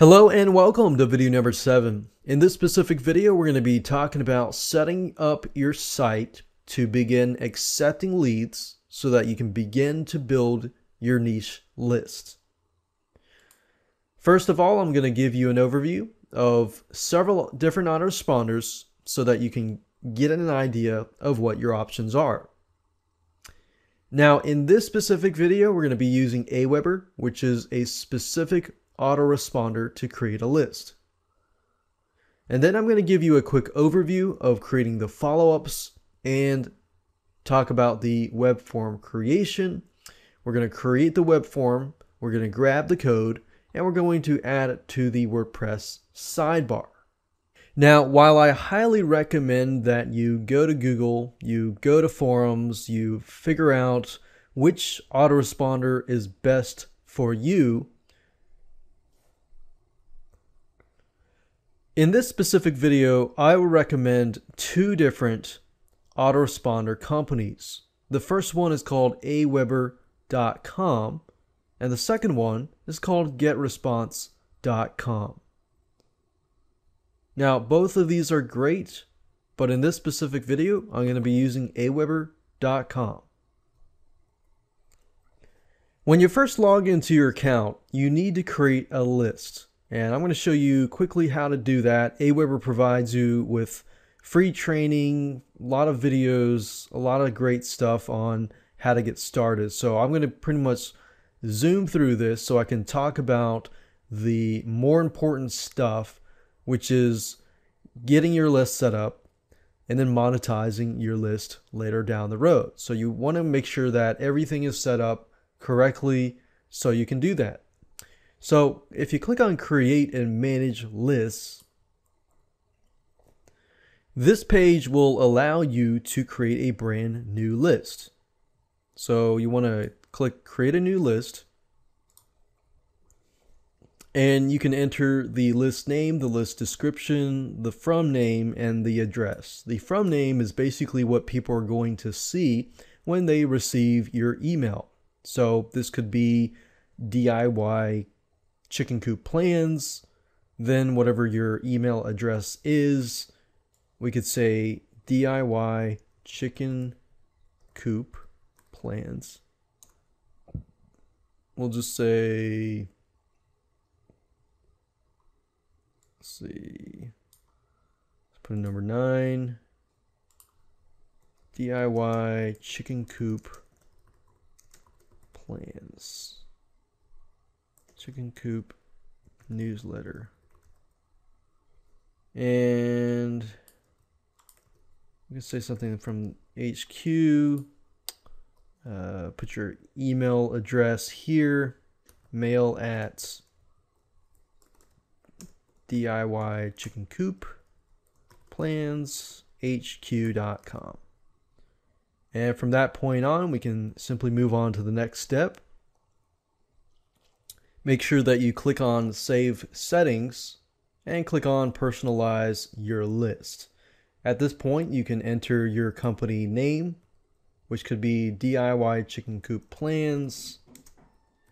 Hello and welcome to video number 7. In this specific video, we're going to be talking about setting up your site to begin accepting leads so that you can begin to build your niche list. First of all, I'm going to give you an overview of several different autoresponders so that you can get an idea of what your options are. Now, in this specific video, we're going to be using Aweber, which is a specific autoresponder to create a list. And then I'm going to give you a quick overview of creating the follow-ups and talk about the web form creation. We're going to create the web form, we're going to grab the code, and we're going to add it to the WordPress sidebar. Now, while I highly recommend that you go to Google, you go to forums, you figure out which autoresponder is best for you, in this specific video, I will recommend two different autoresponder companies. The first one is called aweber.com, and the second one is called getresponse.com. Now, both of these are great, but in this specific video, I'm going to be using aweber.com. When you first log into your account, you need to create a list. And I'm going to show you quickly how to do that. Aweber provides you with free training, a lot of videos, a lot of great stuff on how to get started. So I'm going to pretty much zoom through this so I can talk about the more important stuff, which is getting your list set up and then monetizing your list later down the road. So you want to make sure that everything is set up correctly so you can do that. So if you click on create and manage lists, this page will allow you to create a brand new list. So you want to click create a new list, and you can enter the list name, the list description, the from name, and the address. The from name is basically what people are going to see when they receive your email. So this could be DIY chicken coop plans, then whatever your email address is, we could say DIY chicken coop plans. We'll just say, let's see, let's put in number 9, DIY chicken coop plans. Chicken coop newsletter. And you can say something from HQ. Put your email address here. Mail at DIY chicken coop plans HQ.com. And from that point on, we can simply move on to the next step. Make sure that you click on Save Settings and click on Personalize Your List. At this point, you can enter your company name, which could be DIY Chicken Coop Plans,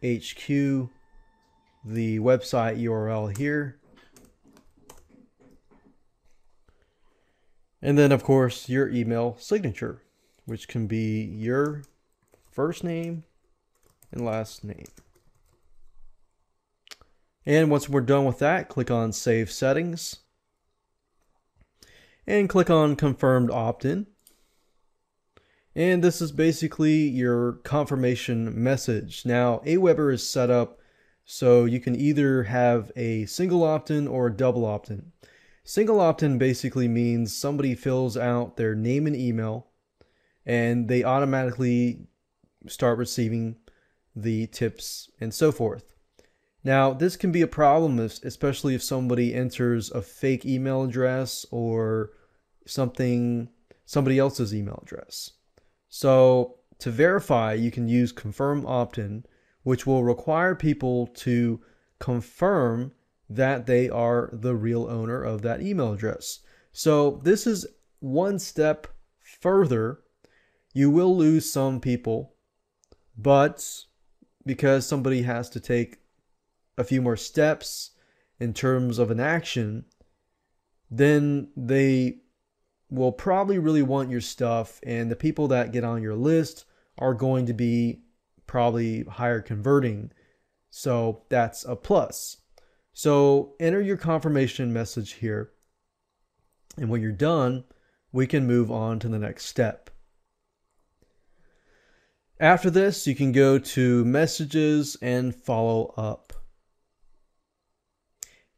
HQ, the website URL here, and then, of course, your email signature, which can be your first name and last name. And once we're done with that, click on Save Settings and click on Confirmed Opt-in. And this is basically your confirmation message. Now, Aweber is set up so you can either have a single opt-in or a double opt-in. Single opt-in basically means somebody fills out their name and email and they automatically start receiving the tips and so forth. Now, this can be a problem, especially if somebody enters a fake email address or somebody else's email address. So to verify, you can use Confirm Opt-in, which will require people to confirm that they are the real owner of that email address. So this is one step further. You will lose some people, but because somebody has to take a few more steps in terms of an action, then they will probably really want your stuff, and the people that get on your list are going to be probably higher converting. So that's a plus. So enter your confirmation message here. And when you're done, we can move on to the next step. After this, you can go to messages and follow up.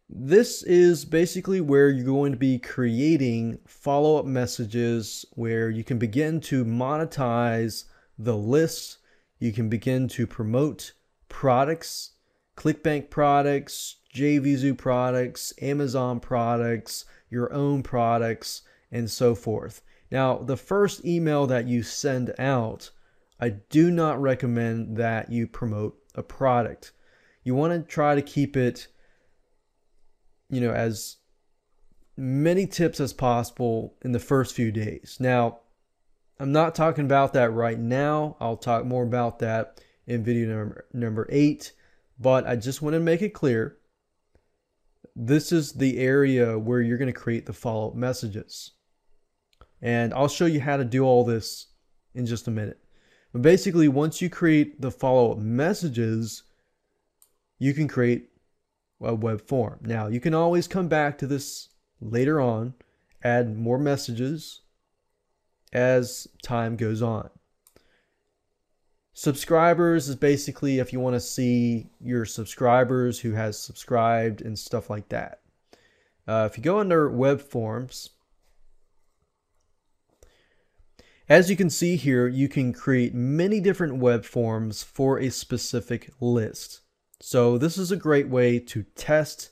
This is basically where you're going to be creating follow-up messages where you can begin to monetize the list. You can begin to promote products, ClickBank products, JVZoo products, Amazon products, your own products, and so forth. Now, the first email that you send out, I do not recommend that you promote a product. You want to try to keep it, as many tips as possible in the first few days. Now, I'm not talking about that right now. I'll talk more about that in video number 8, but I just want to make it clear. This is the area where you're going to create the follow-up messages. And I'll show you how to do all this in just a minute. But basically, once you create the follow-up messages, you can create a web form. Now, you can always come back to this later on, add more messages as time goes on. Subscribers is basically if you want to see your subscribers who has subscribed and stuff like that. If you go under web forms, as you can see here, you can create many different web forms for a specific list. So this is a great way to test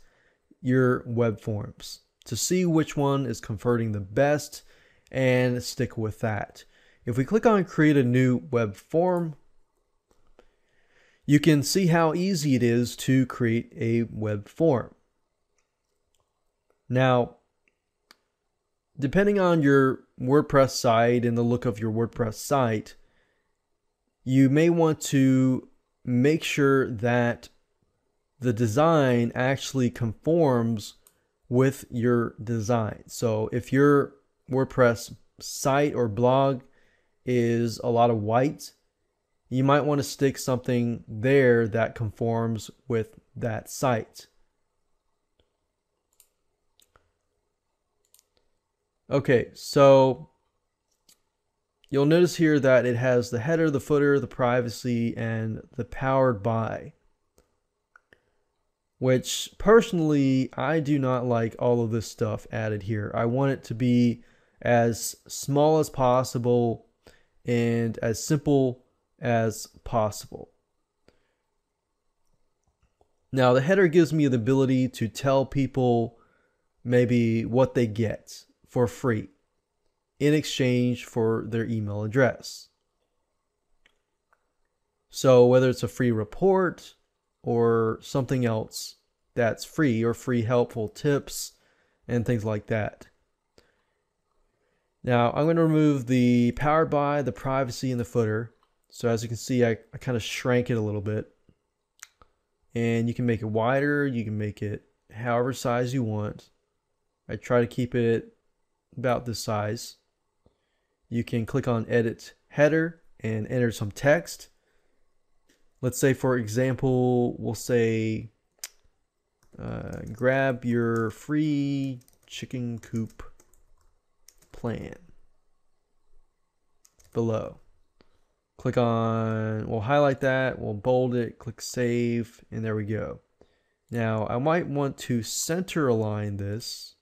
your web forms to see which one is converting the best and stick with that. If we click on create a new web form, you can see how easy it is to create a web form. Now, depending on your WordPress site and the look of your WordPress site, you may want to make sure that the design actually conforms with your design. So if your WordPress site or blog is a lot of white, you might want to stick something there that conforms with that site. Okay, so you'll notice here that it has the header, the footer, the privacy, and the powered by, which personally, I do not like all of this stuff added here. I want it to be as small as possible and as simple as possible. Now, the header gives me the ability to tell people maybe what they get for free in exchange for their email address. So whether it's a free report or something else that's free, or free helpful tips and things like that. Now I'm going to remove the powered by, the privacy, and the footer. So as you can see, I kind of shrank it a little bit. And you can make it wider, you can make it however size you want. I try to keep it about this size. You can click on edit header and enter some text. Let's say, for example, we'll say grab your free chicken coop plan below. Click on, we'll highlight that, we'll bold it, click save, and there we go. Now I might want to center align this.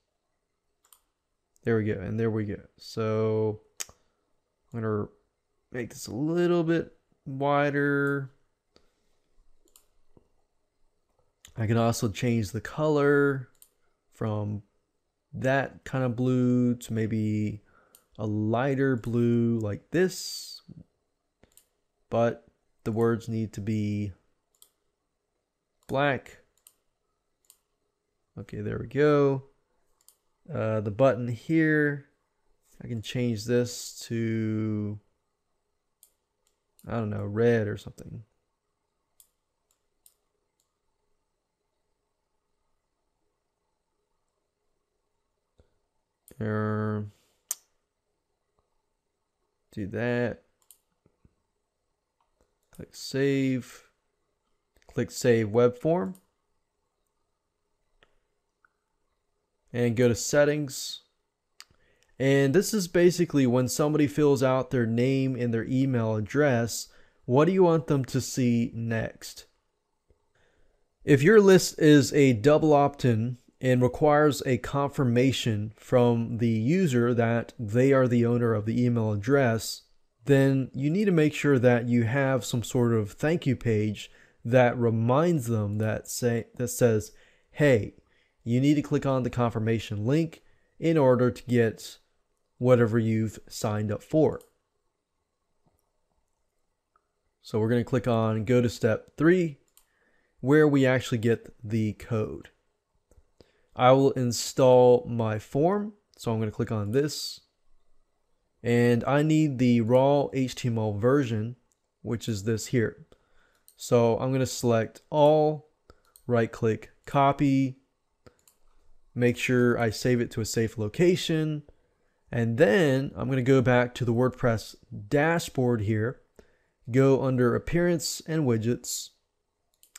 There we go, and there we go. So I'm gonna make this a little bit wider. I can also change the color from that kind of blue to maybe a lighter blue like this, but the words need to be black. Okay, there we go. The button here, I can change this to, I don't know, red or something. Do that. Click save. Click save web form. And go to settings. And this is basically when somebody fills out their name and their email address, what do you want them to see next? If your list is a double opt-in and requires a confirmation from the user that they are the owner of the email address, then you need to make sure that you have some sort of thank you page that reminds them that says, hey, you need to click on the confirmation link in order to get whatever you've signed up for. So we're going to click on go to step 3, where we actually get the code. I will install my form, so I'm going to click on this. And I need the raw HTML version, which is this here. So I'm going to select all, right click, copy, make sure I save it to a safe location, and then I'm going to go back to the WordPress dashboard here, go under Appearance and Widgets,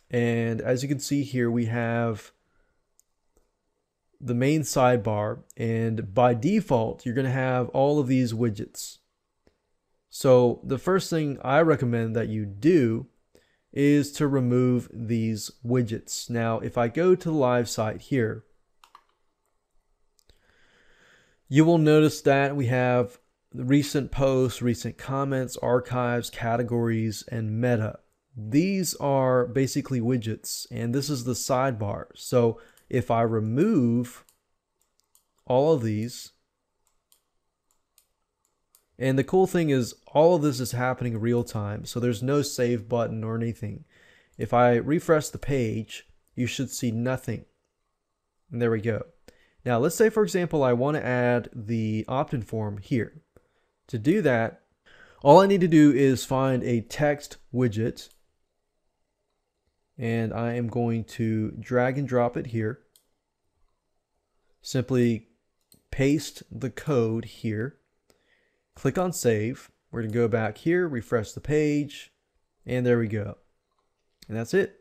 and as you can see here, we have the main sidebar, and by default, you're going to have all of these widgets. So the first thing I recommend that you do is to remove these widgets. Now, if I go to the live site here, you will notice that we have recent posts, recent comments, archives, categories, and meta. These are basically widgets, and this is the sidebar. So if I remove all of these, and the cool thing is all of this is happening real time, so there's no save button or anything. If I refresh the page, you should see nothing. And there we go. Now let's say, for example, I want to add the opt-in form here. To do that, all I need to do is find a text widget, and I am going to drag and drop it here. Simply paste the code here, click on save. We're going to go back here, refresh the page, and there we go. And that's it.